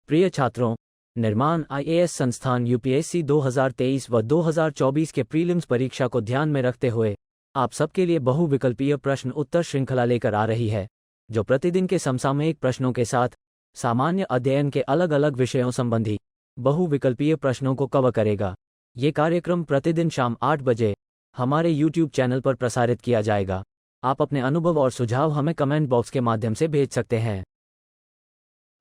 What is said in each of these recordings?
प्रिय छात्रों, निर्माण आईएएस संस्थान यूपीएससी 2023 व 2024 के प्रीलिम्स परीक्षा को ध्यान में रखते हुए आप सबके लिए बहुविकल्पीय प्रश्न उत्तर श्रृंखला लेकर आ रही है, जो प्रतिदिन के समसामयिक प्रश्नों के साथ सामान्य अध्ययन के अलग अलग विषयों संबंधी बहुविकल्पीय प्रश्नों को कवर करेगा। ये कार्यक्रम प्रतिदिन शाम 8 बजे हमारे YouTube चैनल पर प्रसारित किया जाएगा। आप अपने अनुभव और सुझाव हमें कमेंट बॉक्स के माध्यम से भेज सकते हैं।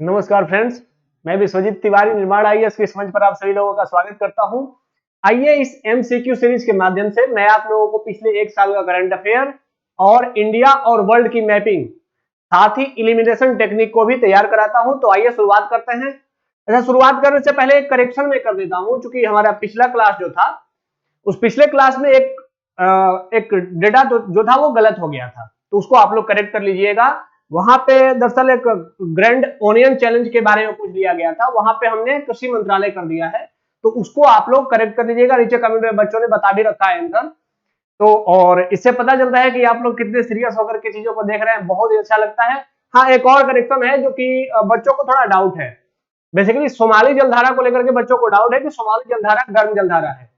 नमस्कार फ्रेंड्स, मैं विश्वजीत तिवारी निर्माण आईएएस के इस मंच पर आप सभी लोगों का स्वागत करता हूं। आइए इस एमसीक्यू सीरीज के माध्यम से मैं आप लोगों को पिछले एक साल का करंट अफेयर और इंडिया और वर्ल्ड की मैपिंग, साथ ही इलिमिनेशन टेक्निक को भी तैयार कराता हूं। तो आइए शुरुआत करते हैं। अच्छा, शुरुआत करने से पहले एक करेक्शन में कर देता हूं, क्योंकि हमारा पिछला क्लास जो था, उस पिछले क्लास में एक डेटा जो था वो गलत हो गया था, तो उसको आप लोग करेक्ट कर लीजिएगा। वहां पे दरअसल एक ग्रैंड ओनियन चैलेंज के बारे में पूछ लिया गया था, वहां पे हमने कृषि मंत्रालय कर दिया है, तो उसको आप लोग करेक्ट कर लीजिएगा। नीचे कमेंट में बच्चों ने बता भी रखा है आंसर। तो और इससे पता चलता है कि आप लोग कितने सीरियस होकर के चीजों को देख रहे हैं, बहुत ही अच्छा लगता है। हाँ, एक और करेक्शन है जो कि बच्चों को थोड़ा डाउट है। बेसिकली सोमाली जलधारा को लेकर के बच्चों को डाउट है कि सोमाली जलधारा गर्म जलधारा है।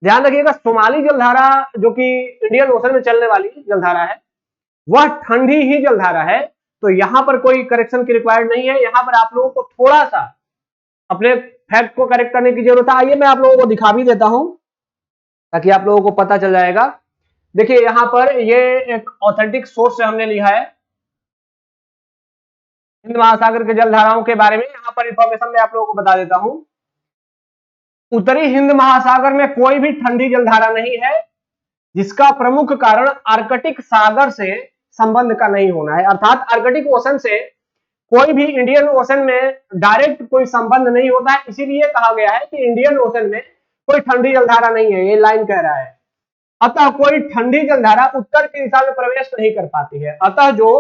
ध्यान रखिएगा, सोमाली जलधारा जो कि इंडियन ओशन में चलने वाली जलधारा है, वह ठंडी ही जलधारा है। तो यहां पर कोई करेक्शन की रिक्वायर्ड नहीं है। यहां पर आप लोगों को थोड़ा सा अपने फैक्ट को करेक्ट करने की जरूरत है। आइए मैं आप लोगों को दिखा भी देता हूं ताकि आप लोगों को पता चल जाएगा। देखिए, यहां पर ये एक ऑथेंटिक सोर्स से हमने लिखा है हिंद महासागर के जलधाराओं के बारे में। यहां पर इंफॉर्मेशन मैं आप लोगों को बता देता हूं। उत्तरी हिंद महासागर में कोई भी ठंडी जलधारा नहीं है, जिसका प्रमुख कारण आर्कटिक सागर से संबंध का नहीं होना है। अर्थात आर्कटिक ओशन से कोई भी इंडियन ओशन में डायरेक्ट कोई संबंध नहीं होता है। इसीलिए कहा गया है कि इंडियन ओशन में कोई ठंडी जलधारा नहीं है, ये लाइन कह रहा है। अतः कोई ठंडी जलधारा उत्तर की दिशा में प्रवेश नहीं कर पाती है। अतः जो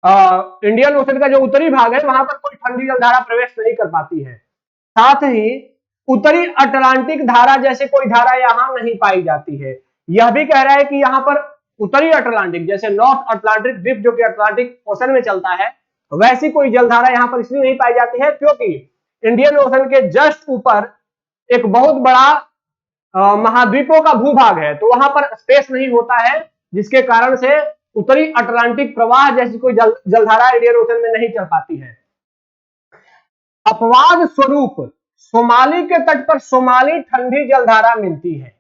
इंडियन ओशन का जो उत्तरी भाग है, वहां पर कोई ठंडी जलधारा प्रवेश नहीं कर पाती है। साथ ही उत्तरी अटलांटिक धारा जैसे कोई धारा यहां नहीं पाई जाती है। यह भी कह रहा है कि यहां पर उत्तरी अटलांटिक, जैसे नॉर्थ अटलांटिक ड्रिफ्ट जो कि अटलांटिक ओशन में चलता है, वैसी कोई जलधारा यहां पर इसलिए नहीं पाई जाती है क्योंकि इंडियन ओशन के जस्ट ऊपर एक बहुत बड़ा महाद्वीपों का भूभाग है, तो वहां पर स्पेस नहीं होता है, जिसके कारण से उत्तरी अटलांटिक प्रवाह जैसी कोई जलधारा इंडियन ओशन में नहीं चल पाती है। अपवाद स्वरूप सोमाली के तट पर सोमाली ठंडी जलधारा मिलती है,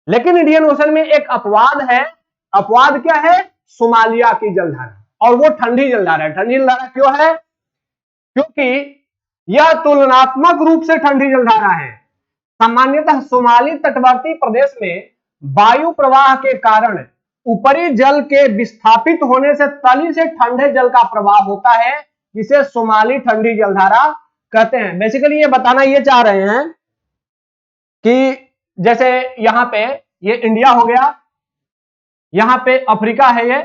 लेकिन इंडियन ओशन में एक अपवाद है। अपवाद क्या है? सोमालिया की जलधारा, और वो ठंडी जलधारा है। ठंडी जलधारा क्यों है? क्योंकि यह तुलनात्मक रूप से ठंडी जलधारा है। सामान्यतः सोमाली तटवर्ती प्रदेश में वायु प्रवाह के कारण ऊपरी जल के विस्थापित होने से तली से ठंडे जल का प्रवाह होता है, जिसे सोमाली ठंडी जलधारा कहते हैं। बेसिकली ये बताना ये चाह रहे हैं कि जैसे यहां पे ये इंडिया हो गया, यहां पे अफ्रीका है ये,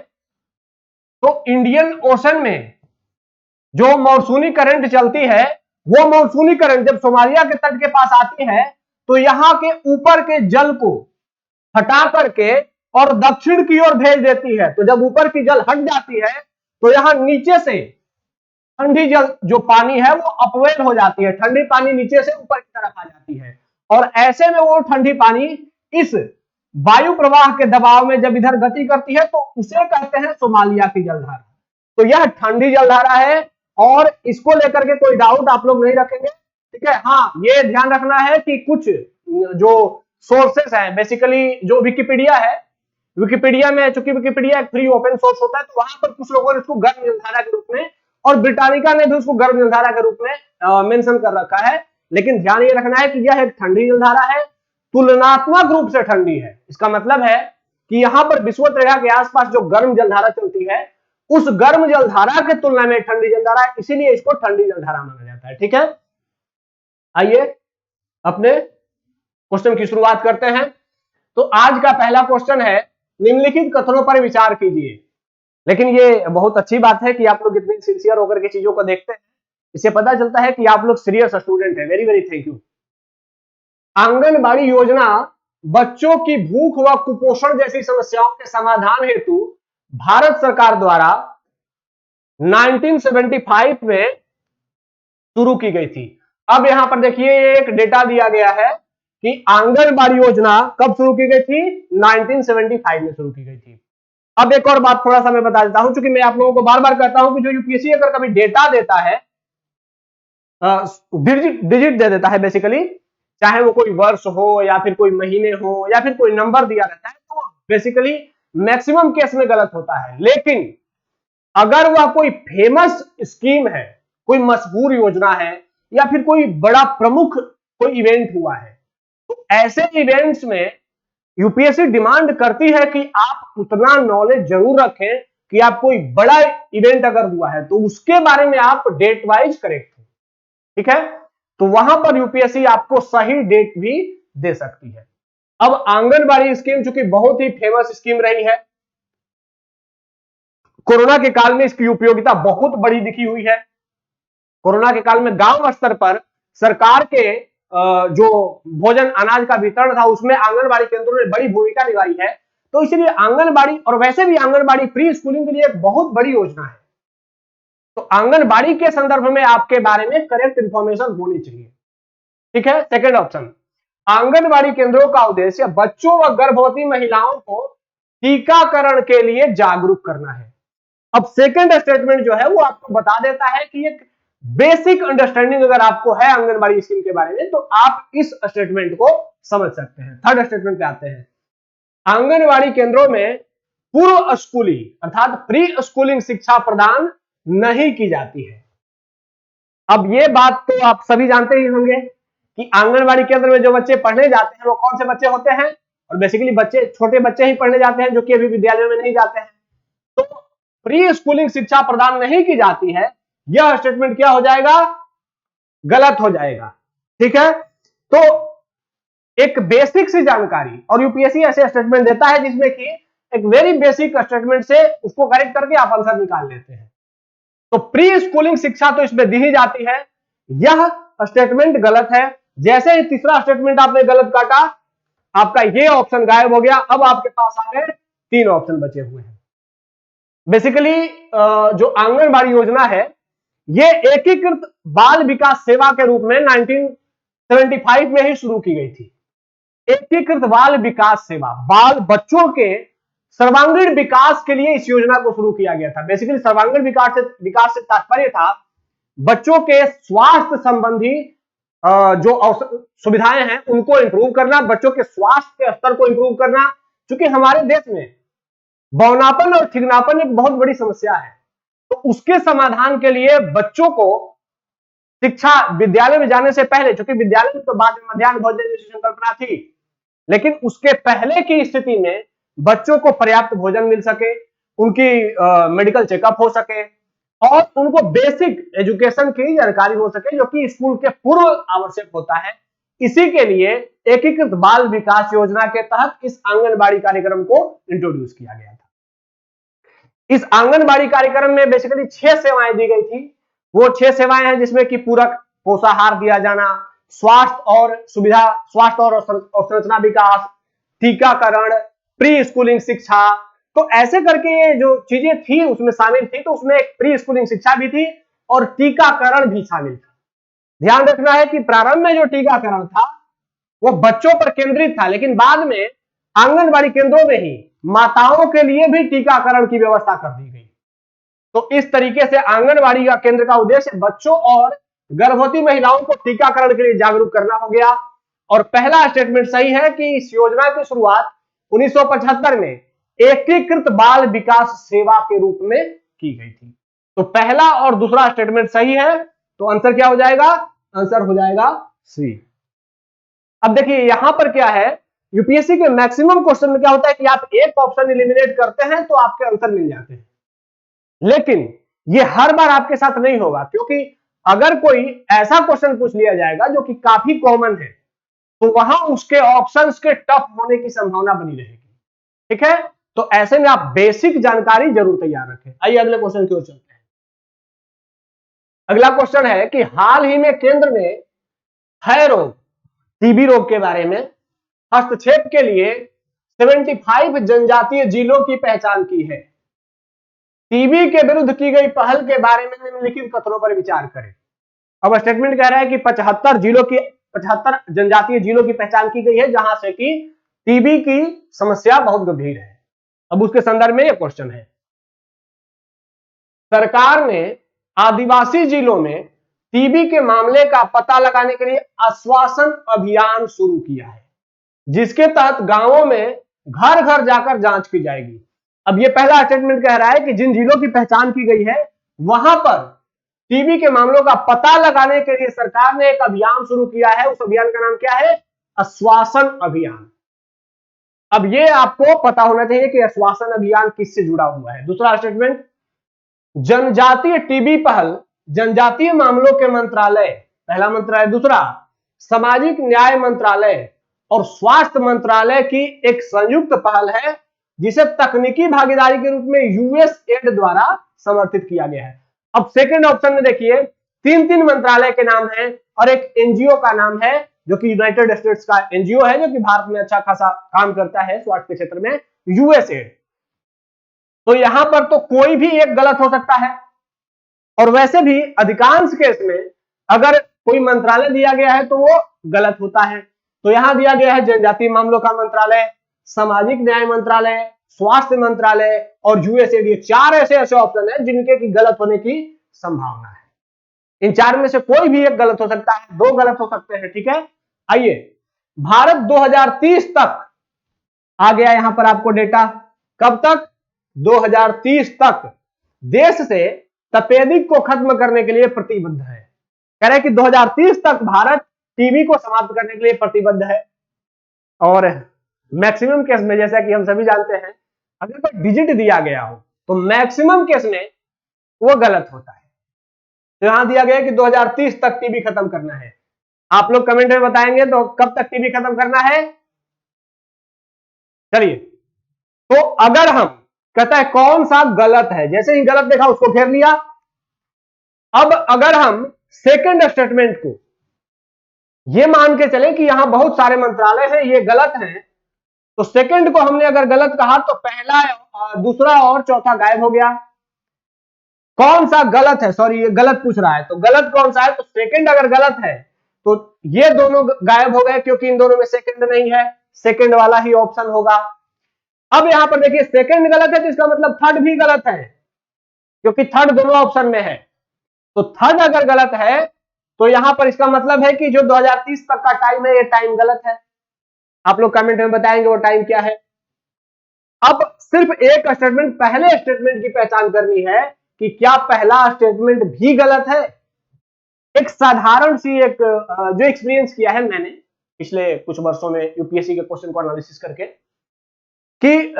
तो इंडियन ओशन में जो मॉनसूनी करंट चलती है, वो मॉनसूनी करंट जब सोमालिया के तट के पास आती है, तो यहां के ऊपर के जल को हटा करके और दक्षिण की ओर भेज देती है। तो जब ऊपर की जल हट जाती है, तो यहां नीचे से ठंडी जल जो पानी है वो अपवेल हो जाती है। ठंडी पानी नीचे से ऊपर की तरफ आ जाती है, और ऐसे में वो ठंडी पानी इस वायु प्रवाह के दबाव में जब इधर गति करती है, तो उसे कहते हैं सोमालिया की जलधारा। तो यह ठंडी जलधारा है, और इसको लेकर के कोई डाउट आप लोग नहीं रखेंगे, ठीक है। हाँ, ये ध्यान रखना है कि कुछ जो सोर्सेस हैं, बेसिकली जो विकिपीडिया है, विकिपीडिया में चूंकि विकिपीडिया एक फ्री ओपन सोर्स होता है, तो वहां पर कुछ लोगों ने इसको गर्म जलधारा के रूप में, और ब्रिटानिका ने भी उसको गर्म जलधारा के रूप में मेंशन कर रखा है। लेकिन ध्यान ये रखना है कि यह एक ठंडी जलधारा है, तुलनात्मक रूप से ठंडी है। इसका मतलब है कि यहां पर विषुवत रेखा के आसपास जो गर्म जलधारा चलती है, उस गर्म जलधारा के तुलना में ठंडी जलधारा है, इसीलिए इसको ठंडी जलधारा माना जाता है, ठीक है। आइए अपने क्वेश्चन की शुरुआत करते हैं। तो आज का पहला क्वेश्चन है, निम्नलिखित कथनों पर विचार कीजिए। लेकिन ये बहुत अच्छी बात है कि आप लोग इतनी सिंसियर होकर के चीजों को देखते हैं, इससे पता चलता है कि आप लोग सीरियस स्टूडेंट हैं। Very very thank you. Anganwadi योजना बच्चों की भूख व कुपोषण जैसी समस्याओं के समाधान हेतु भारत सरकार द्वारा 1975 में शुरू की गई थी। अब यहां पर देखिए एक डेटा दिया गया है कि आंगनबाड़ी योजना कब शुरू की गई थी, 1975 में शुरू की गई थी। अब एक और बात थोड़ा सा मैं बता देता हूं, क्योंकि मैं आप लोगों को बार बार कहता हूं कि जो यूपीएससी अगर कभी डेटा देता है, डिजिट डिजिट दे देता है बेसिकली, चाहे वो कोई वर्ष हो या फिर कोई महीने हो या फिर कोई नंबर दिया रहता है, तो बेसिकली मैक्सिमम केस में गलत होता है। लेकिन अगर वह कोई फेमस स्कीम है, कोई मशहूर योजना है, या फिर कोई बड़ा प्रमुख कोई इवेंट हुआ है, तो ऐसे इवेंट्स में यूपीएससी डिमांड करती है कि आप उतना नॉलेज जरूर रखें कि आप कोई बड़ा इवेंट अगर हुआ है तो उसके बारे में आप डेट वाइज करेक्ट हो, ठीक है। तो वहां पर यूपीएससी आपको सही डेट भी दे सकती है। अब आंगनबाड़ी स्कीम चूंकि बहुत ही फेमस स्कीम रही है, कोरोना के काल में इसकी उपयोगिता बहुत बड़ी दिखी हुई है। कोरोना के काल में गांव स्तर पर सरकार के जो भोजन अनाज का वितरण था उसमें आंगनबाड़ी केंद्रों ने बड़ी भूमिका निभाई है। तो इसलिए आंगनबाड़ी, और वैसे भी आंगनबाड़ी प्री स्कूलिंग के लिए एक बहुत बड़ी योजना है, तो आंगनबाड़ी के संदर्भ में आपके बारे में करेक्ट इंफॉर्मेशन होनी चाहिए, ठीक है। सेकंड ऑप्शन, आंगनबाड़ी केंद्रों का उद्देश्य बच्चों व गर्भवती महिलाओं को टीकाकरण के लिए जागरूक करना है। अब सेकंड स्टेटमेंट जो है वो आपको बता देता है कि एक बेसिक अंडरस्टैंडिंग अगर आपको है आंगनबाड़ी स्कीम के बारे में तो आप इस स्टेटमेंट को समझ सकते हैं। थर्ड स्टेटमेंट पे आते हैं, आंगनबाड़ी केंद्रों में पूर्व स्कूली अर्थात प्री स्कूलिंग शिक्षा प्रदान नहीं की जाती है। अब ये बात तो आप सभी जानते ही होंगे कि आंगनबाड़ी केंद्र में जो बच्चे पढ़ने जाते हैं वो कौन से बच्चे होते हैं, और बेसिकली बच्चे, छोटे बच्चे ही पढ़ने जाते हैं जो कि अभी विद्यालय में नहीं जाते हैं। तो प्री स्कूलिंग शिक्षा प्रदान नहीं की जाती है, यह स्टेटमेंट क्या हो जाएगा, गलत हो जाएगा, ठीक है। तो एक बेसिक सी जानकारी, और यूपीएससी ऐसे स्टेटमेंट देता है जिसमें कि एक वेरी बेसिक स्टेटमेंट से उसको करेक्ट करके आप आंसर निकाल लेते हैं। तो प्री स्कूलिंग शिक्षा तो इसमें दी ही जाती है, यह स्टेटमेंट गलत है। जैसे ही तीसरा स्टेटमेंट आपने गलत काटा, आपका ये ऑप्शन गायब हो गया। अब आपके पास आ गए 3 ऑप्शन बचे हुए हैं। बेसिकली जो आंगनबाड़ी योजना है ये एकीकृत बाल विकास सेवा के रूप में 1975 में ही शुरू की गई थी। एकीकृत बाल विकास सेवा, बाल बच्चों के सर्वांगीण विकास के लिए इस योजना को शुरू किया गया था। बेसिकली सर्वांगीण विकास से तात्पर्य था बच्चों के स्वास्थ्य संबंधी जो सुविधाएं हैं उनको इंप्रूव करना, बच्चों के स्वास्थ्य के स्तर को इंप्रूव करना। क्योंकि हमारे देश में बौनापन और ठिगनापन एक बहुत बड़ी समस्या है, तो उसके समाधान के लिए बच्चों को शिक्षा विद्यालय में जाने से पहले, क्योंकि विद्यालय में तो बाद में मध्याह्न भोजन जैसी संकल्पना थी, लेकिन उसके पहले की स्थिति में बच्चों को पर्याप्त भोजन मिल सके, उनकी मेडिकल चेकअप हो सके और उनको बेसिक एजुकेशन की जानकारी हो सके, जो कि स्कूल के पूर्व आवश्यक होता है। इसी के लिए एकीकृत बाल विकास योजना के तहत इस आंगनबाड़ी कार्यक्रम को इंट्रोड्यूस किया गया था। इस आंगनबाड़ी कार्यक्रम में बेसिकली 6 सेवाएं दी गई थी। वो 6 सेवाएं हैं जिसमें कि पूरक पोषाहार दिया जाना, स्वास्थ्य और संरचना विकास, टीकाकरण, प्री स्कूलिंग शिक्षा। तो ऐसे करके ये जो चीजें थी उसमें शामिल थी। तो उसमें एक प्री स्कूलिंग शिक्षा भी थी और टीकाकरण भी शामिल था। ध्यान रखना है कि प्रारंभ में जो टीकाकरण था वो बच्चों पर केंद्रित था, लेकिन बाद में आंगनबाड़ी केंद्रों में ही माताओं के लिए भी टीकाकरण की व्यवस्था कर दी गई। तो इस तरीके से आंगनबाड़ी का केंद्र का उद्देश्य बच्चों और गर्भवती महिलाओं को टीकाकरण के लिए जागरूक करना हो गया। और पहला स्टेटमेंट सही है कि इस योजना की शुरुआत 1975 में एकीकृत बाल विकास सेवा के रूप में की गई थी। तो पहला और दूसरा स्टेटमेंट सही है, तो आंसर क्या हो जाएगा, आंसर हो जाएगा सी। अब देखिए यहां पर क्या है, यूपीएससी के मैक्सिमम क्वेश्चन में क्या होता है कि आप एक ऑप्शन एलिमिनेट करते हैं तो आपके आंसर मिल जाते हैं, लेकिन ये हर बार आपके साथ नहीं होगा, क्योंकि अगर कोई ऐसा क्वेश्चन पूछ लिया जाएगा जो कि काफी कॉमन है तो वहां उसके ऑप्शंस के टफ होने की संभावना बनी रहेगी, ठीक है। तो ऐसे में आप बेसिक जानकारी जरूर तैयार रखें। आइए अगले क्वेश्चन की ओर चलते हैं। अगला क्वेश्चन है कि हाल ही में केंद्र ने क्षय रोग, टीबी रोग के बारे में हस्तक्षेप के लिए 75 जनजातीय जिलों की पहचान की है। टीबी के विरुद्ध की गई पहल के बारे में निम्नलिखित कथनों पर विचार करें। अब स्टेटमेंट कह रहा है कि 75 जनजातीय जिलों की पहचान की गई है जहां से कि टीबी की समस्या बहुत गंभीर है। अब उसके संदर्भ में यह क्वेश्चन है, सरकार ने आदिवासी जिलों में टीबी के मामले का पता लगाने के लिए आश्वासन अभियान शुरू किया है, जिसके तहत गांवों में घर घर जाकर जांच की जाएगी। अब यह पहला स्टेटमेंट कह रहा है कि जिन जिलों की पहचान की गई है वहां पर टीबी के मामलों का पता लगाने के लिए सरकार ने एक अभियान शुरू किया है। उस अभियान का नाम क्या है? आश्वासन अभियान। अब यह आपको पता होना चाहिए कि आश्वासन अभियान किससे जुड़ा हुआ है। दूसरा स्टेटमेंट, जनजातीय टीबी पहल जनजातीय मामलों के मंत्रालय, पहला मंत्रालय। दूसरा, सामाजिक न्याय मंत्रालय और स्वास्थ्य मंत्रालय की एक संयुक्त पहल है जिसे तकनीकी भागीदारी के रूप में यूएसएड द्वारा समर्थित किया गया है। अब सेकंड ऑप्शन में देखिए, तीन मंत्रालय के नाम हैं और एक एनजीओ का नाम है जो कि यूनाइटेड स्टेट्स का एनजीओ है, जो कि भारत में अच्छा खासा काम करता है स्वास्थ्य के क्षेत्र में, यूएसएड। तो यहां पर तो कोई भी एक गलत हो सकता है, और वैसे भी अधिकांश केस में अगर कोई मंत्रालय दिया गया है तो वो गलत होता है। तो यहां दिया गया है जनजातीय मामलों का मंत्रालय, सामाजिक न्याय मंत्रालय, स्वास्थ्य मंत्रालय और यूएसएड। ये चार ऐसे ऑप्शन है जिनके की गलत होने की संभावना है। इन चार में से कोई भी एक गलत हो सकता है, दो गलत हो सकते हैं, ठीक है। आइए, भारत 2030 तक आ गया यहां पर आपको डेटा। कब तक? 2030 तक देश से तपेदिक को खत्म करने के लिए प्रतिबद्ध है। कह रहे हैं कि 2030 तक भारत टीबी को समाप्त करने के लिए प्रतिबद्ध है। और मैक्सिमम केस में, जैसा कि हम सभी जानते हैं, अगर कोई डिजिट दिया गया हो तो मैक्सिमम केस में वो गलत होता है। तो यहां दिया गया कि 2030 तक टीबी खत्म करना है। आप लोग कमेंट में बताएंगे तो कब तक टीबी खत्म करना है। चलिए, तो अगर हम कहता है कौन सा गलत है, जैसे ही गलत देखा उसको घेर लिया। अब अगर हम सेकंड स्टेटमेंट को ये मान के चले कि यहां बहुत सारे मंत्रालय हैं, ये गलत हैं, तो सेकंड को हमने अगर गलत कहा तो पहला, दूसरा और चौथा गायब हो गया। कौन सा गलत है? सॉरी, ये गलत पूछ रहा है, तो गलत कौन सा है? तो सेकंड अगर गलत है तो ये दोनों गायब हो गए, क्योंकि इन दोनों में सेकंड नहीं है, सेकंड वाला ही ऑप्शन होगा। अब यहां पर देखिए, सेकंड गलत है तो इसका मतलब थर्ड भी गलत है, क्योंकि थर्ड दोनों ऑप्शन में है। तो थर्ड अगर गलत है तो यहां पर इसका मतलब है कि जो 2030 तक का टाइम है, ये टाइम गलत है। आप लोग कमेंट में बताएंगे वो टाइम क्या है। अब सिर्फ एक स्टेटमेंट, पहले स्टेटमेंट की पहचान करनी है कि क्या पहला स्टेटमेंट भी गलत है। एक साधारण सी जो एक्सपीरियंस किया है मैंने पिछले कुछ वर्षों में यूपीएससी के क्वेश्चन को एनालिसिस करके, कि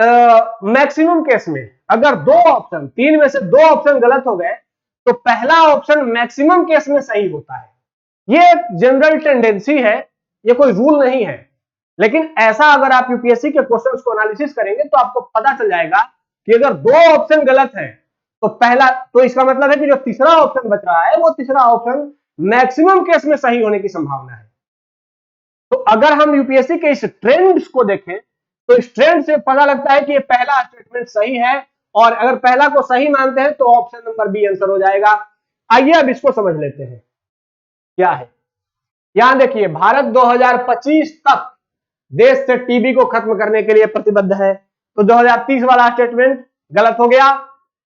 मैक्सिमम केस में अगर दो ऑप्शन, तीन में से दो ऑप्शन गलत हो गए तो पहला ऑप्शन मैक्सिमम केस में सही होता है। ये एक जनरल टेंडेंसी है, ये कोई रूल नहीं है। लेकिन ऐसा अगर आप यूपीएससी के क्वेश्चंस को एनालिसिस करेंगे तो आपको पता चल जाएगा कि अगर दो ऑप्शन गलत है तो पहला, तो इसका मतलब है कि जो तीसरा ऑप्शन बच रहा है वो तीसरा ऑप्शन मैक्सिमम केस में सही होने की संभावना है। तो अगर हम यूपीएससी के इस ट्रेंड्स को देखें तो इस ट्रेंड से पता लगता है कि ये पहला स्टेटमेंट सही है, और अगर पहला को सही मानते हैं तो ऑप्शन नंबर बी आंसर हो जाएगा। आइए अब इसको समझ लेते हैं क्या है। यहां देखिए, भारत 2025 तक देश से टीबी को खत्म करने के लिए प्रतिबद्ध है, तो 2030 वाला स्टेटमेंट गलत हो गया।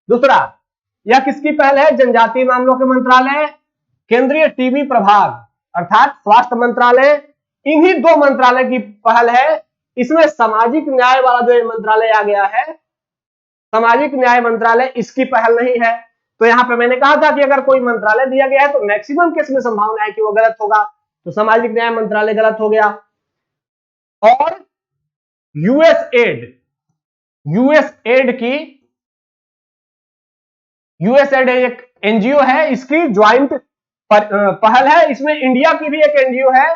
दूसरा, यह किसकी पहल है? जनजातीय मामलों के मंत्रालय, केंद्रीय टीबी प्रभाग अर्थात स्वास्थ्य मंत्रालय, इन्हीं दो मंत्रालय की पहल है। इसमें सामाजिक न्याय वाला जो ये मंत्रालय आ गया है, सामाजिक न्याय मंत्रालय, इसकी पहल नहीं है। तो यहां पे मैंने कहा था कि अगर कोई मंत्रालय दिया गया है तो मैक्सिमम केस में संभावना है कि वो गलत होगा, तो सामाजिक न्याय मंत्रालय गलत हो गया। और यूएसएड एक एनजीओ है, इसकी ज्वाइंट पहल है। इसमें इंडिया की भी एक एनजीओ है,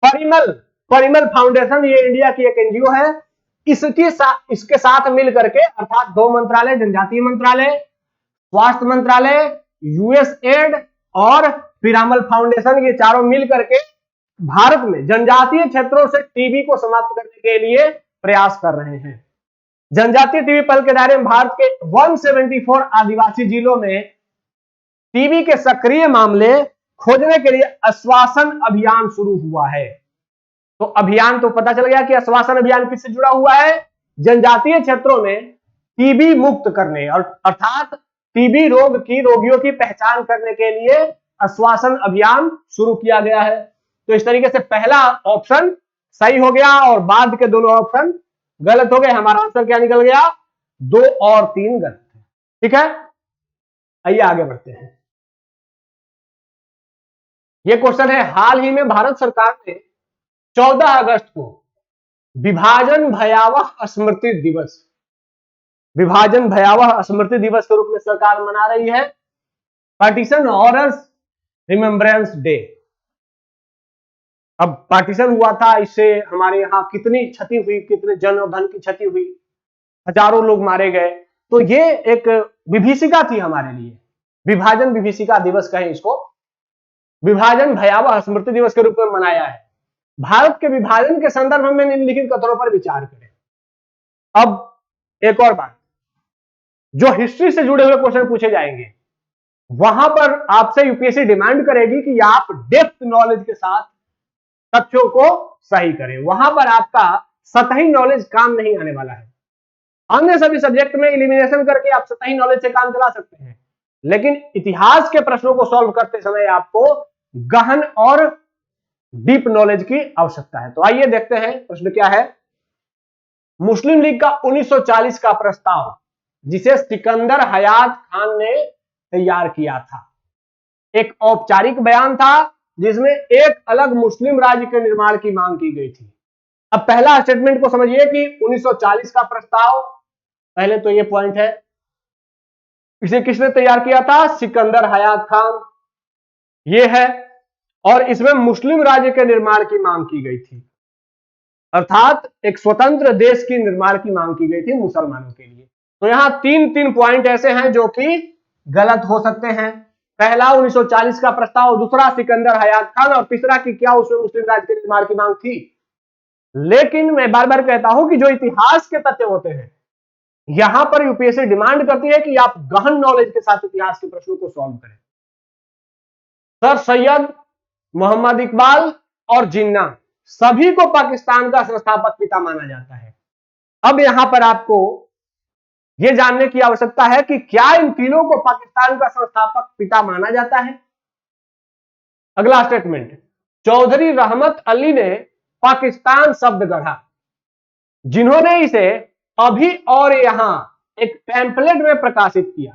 परिमल फाउंडेशन, ये इंडिया की एक एनजीओ है। इसके साथ मिल करके, अर्थात दो मंत्रालय, जनजातीय मंत्रालय, स्वास्थ्य मंत्रालय, यूएसएड और पिरामल फाउंडेशन, ये चारों मिल करके भारत में जनजातीय क्षेत्रों से टीबी को समाप्त करने के लिए प्रयास कर रहे हैं। जनजातीय टीबी पहल के दायरे में भारत के 174 आदिवासी जिलों में टीबी के सक्रिय मामले खोजने के लिए आश्वासन अभियान शुरू हुआ है। तो अभियान तो पता चल गया कि आश्वासन अभियान किससे जुड़ा हुआ है, जनजातीय क्षेत्रों में टीबी मुक्त करने और अर्थात टीबी रोग की रोगियों की पहचान करने के लिए आश्वासन अभियान शुरू किया गया है। तो इस तरीके से पहला ऑप्शन सही हो गया और बाद के दोनों ऑप्शन गलत हो गए। हमारा आंसर क्या निकल गया, 2 और 3 गलत है। ठीक है, आइए आगे बढ़ते हैं। यह क्वेश्चन है, हाल ही में भारत सरकार ने 14 अगस्त को विभाजन भयावह स्मृति दिवस, विभाजन भयावह स्मृति दिवस के रूप में सरकार मना रही है, पार्टीशन हॉरर्स रिमेम्बरेंस डे। अब पार्टीशन हुआ था, इससे हमारे यहां कितनी क्षति हुई, कितने जन और धन की क्षति हुई, हजारों लोग मारे गए। तो ये एक विभीषिका थी हमारे लिए, विभाजन विभीषिका दिवस कहें इसको, विभाजन भयावह स्मृति दिवस के रूप में मनाया है। भारत के विभाजन के संदर्भ में निम्नलिखित कथनों पर विचार करें। अब एक और बात, जो हिस्ट्री से जुड़े हुए क्वेश्चन पूछे जाएंगे वहां पर आपसे यूपीएससी डिमांड करेगी कि आप डेप्थ नॉलेज के साथ तथ्यों को सही करें। वहां पर आपका सतही नॉलेज काम नहीं आने वाला है। अन्य सभी सब्जेक्ट में एलिमिनेशन करके आप सतही नॉलेज से काम चला सकते हैं, लेकिन इतिहास के प्रश्नों को सॉल्व करते समय आपको गहन और डीप नॉलेज की आवश्यकता है। तो आइए देखते हैं प्रश्न क्या है। मुस्लिम लीग का 1940 का प्रस्ताव, जिसे सिकंदर हयात खान ने तैयार किया था, एक औपचारिक बयान था जिसमें एक अलग मुस्लिम राज्य के निर्माण की मांग की गई थी। अब पहला स्टेटमेंट को समझिए कि 1940 का प्रस्ताव, पहले तो ये पॉइंट है, इसे किसने तैयार किया था, सिकंदर हयात खान, ये है, और इसमें मुस्लिम राज्य के निर्माण की मांग की गई थी, अर्थात एक स्वतंत्र देश की निर्माण की मांग की गई थी मुसलमानों के लिए। तो यहां 3 पॉइंट ऐसे हैं जो कि गलत हो सकते हैं। पहला 1940 का प्रस्ताव, दूसरा सिकंदर हयात खान, और तीसरा कि क्या उसमें मुस्लिम राज्य के निर्माण की मांग थी। लेकिन मैं बार बार कहता हूं कि जो इतिहास के तथ्य होते हैं, यहां पर यूपीएससी डिमांड करती है कि आप गहन नॉलेज के साथ इतिहास के प्रश्नों को सॉल्व करें। सर सैयद, मोहम्मद इकबाल और जिन्ना, सभी को पाकिस्तान का संस्थापक पिता माना जाता है। अब यहां पर आपको यह जानने की आवश्यकता है कि क्या इन तीनों को पाकिस्तान का संस्थापक पिता माना जाता है। अगला स्टेटमेंट, चौधरी रहमत अली ने पाकिस्तान शब्द गढ़ा, जिन्होंने इसे अभी और यहां एक पैम्फलेट में प्रकाशित किया।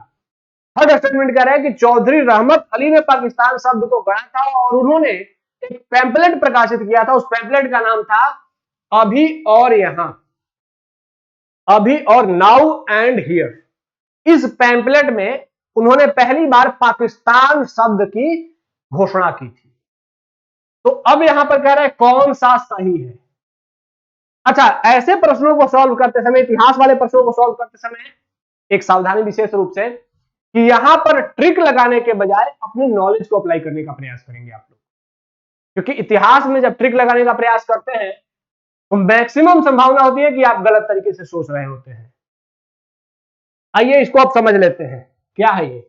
थर्ड स्टेटमेंट कह रहा है कि चौधरी रहमत अली ने पाकिस्तान शब्द को गढ़ा था और उन्होंने एक पैम्फलेट प्रकाशित किया था। उस पैम्फलेट का नाम था अभी और यहां, अभी और नाउ एंड हियर। इस पैम्फलेट में उन्होंने पहली बार पाकिस्तान शब्द की घोषणा की थी। तो अब यहां पर कह रहे हैं कौन सा सही है। अच्छा, ऐसे प्रश्नों को सॉल्व करते समय, इतिहास वाले प्रश्नों को सॉल्व करते समय एक सावधानी विशेष रूप से कि यहां पर ट्रिक लगाने के बजाय अपनी नॉलेज को अप्लाई करने का प्रयास करेंगे आप लोग, क्योंकि इतिहास में जब ट्रिक लगाने का प्रयास करते हैं तो मैक्सिमम संभावना होती है कि आप गलत तरीके से सोच रहे होते हैं। आइए इसको आप समझ लेते हैं, क्या है ये।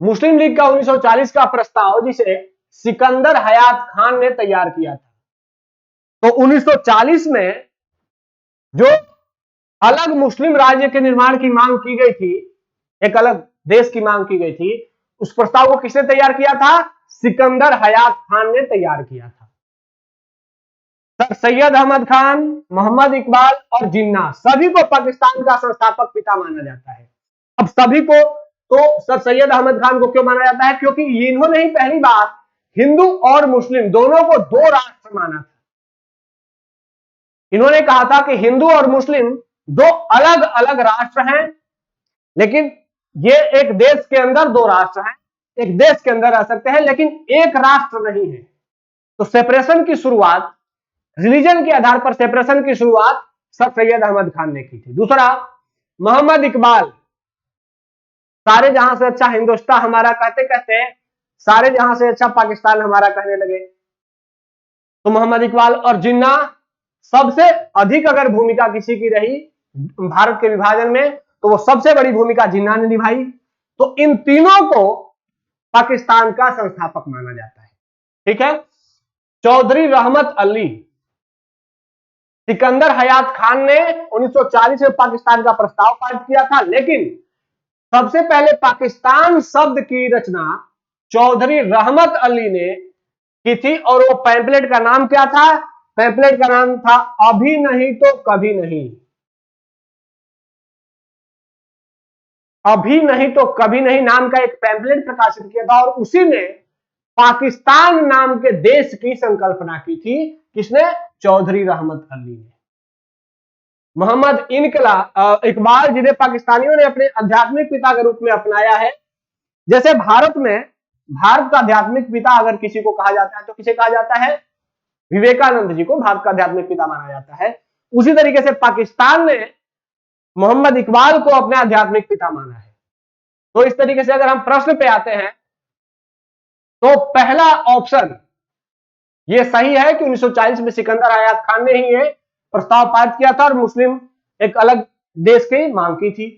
मुस्लिम लीग का 1940 का प्रस्ताव, जिसे सिकंदर हयात खान ने तैयार किया था, तो 1940 में जो अलग मुस्लिम राज्य के निर्माण की मांग की गई थी, एक अलग देश की मांग की गई थी, उस प्रस्ताव को किसने तैयार किया था, सिकंदर हयात खान ने तैयार किया था। सर सैयद अहमद खान, मोहम्मद इकबाल और जिन्ना, सभी को पाकिस्तान का संस्थापक पिता माना जाता है। अब सभी को, तो सर सैयद अहमद खान को क्यों माना जाता है, क्योंकि इन्होंने ही पहली बार हिंदू और मुस्लिम दोनों को 2 राष्ट्र माना था। इन्होंने कहा था कि हिंदू और मुस्लिम 2 अलग अलग राष्ट्र हैं, लेकिन ये एक देश के अंदर 2 राष्ट्र हैं, एक देश के अंदर रह सकते हैं, लेकिन एक राष्ट्र नहीं है। तो सेपरेशन की शुरुआत, रिलीजन के आधार पर सेपरेशन की शुरुआत सर सैयद अहमद खान ने की थी। दूसरा, मोहम्मद इकबाल, सारे जहां से अच्छा हिंदुस्तान हमारा कहते कहते सारे जहां से अच्छा पाकिस्तान हमारा कहने लगे। तो मोहम्मद इकबाल और जिन्ना, सबसे अधिक अगर भूमिका किसी की रही भारत के विभाजन में, तो वो सबसे बड़ी भूमिका जिन्ना ने निभाई। तो इन तीनों को पाकिस्तान का संस्थापक माना जाता है। ठीक है, चौधरी रहमत अली। सिकंदर हयात खान ने 1940 में पाकिस्तान का प्रस्ताव पारित किया था, लेकिन सबसे पहले पाकिस्तान शब्द की रचना चौधरी रहमत अली ने की थी, और वो पैम्पलेट का नाम क्या था? पैम्पलेट का नाम था अभी नहीं तो कभी नहीं। अभी नहीं तो कभी नहीं नाम का एक पैम्पलेट प्रकाशित किया था, और उसी ने पाकिस्तान नाम के देश की संकल्पना की थी। किसने? चौधरी रहमत अली ने। मोहम्मद इकबाल, जिन्हें पाकिस्तानियों ने अपने आध्यात्मिक पिता के रूप में अपनाया है। जैसे भारत का आध्यात्मिक पिता अगर किसी को कहा जाता है तो किसे कहा जाता है? विवेकानंद जी को भारत का आध्यात्मिक पिता माना जाता है। उसी तरीके से पाकिस्तान ने मोहम्मद इकबाल को अपने आध्यात्मिक पिता माना है। तो इस तरीके से अगर हम प्रश्न पे आते हैं तो पहला ऑप्शन ये सही है कि 1940 में सिकंदर हयात खान ने ही ये प्रस्ताव पारित किया था और मुस्लिम एक अलग देश की मांग की थी।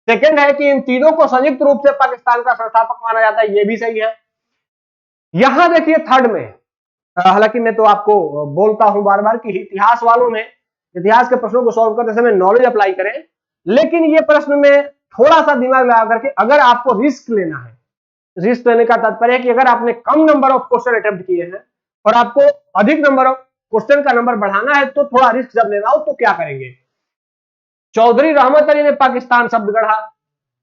सेकंड है कि इन तीनों को संयुक्त रूप से पाकिस्तान का संस्थापक माना जाता है, ये भी सही है। यहां देखिए थर्ड में, हालांकि मैं तो आपको बोलता हूं बार बार कि इतिहास वालों ने इतिहास के प्रश्नों को सॉल्व करते समय नॉलेज अप्लाई करें, लेकिन ये प्रश्न में थोड़ा सा दिमाग लगा करके अगर आपको रिस्क लेना है, रिस्क लेने का तात्पर्य है कि अगर आपने कम नंबर ऑफ क्वेश्चन अटेम्प्ट किए हैं और आपको अधिक नंबर ऑफ क्वेश्चन का नंबर बढ़ाना है, तो थोड़ा रिस्क जब लेना हो तो क्या करेंगे? चौधरी रहमत अली ने पाकिस्तान शब्द गढ़ा।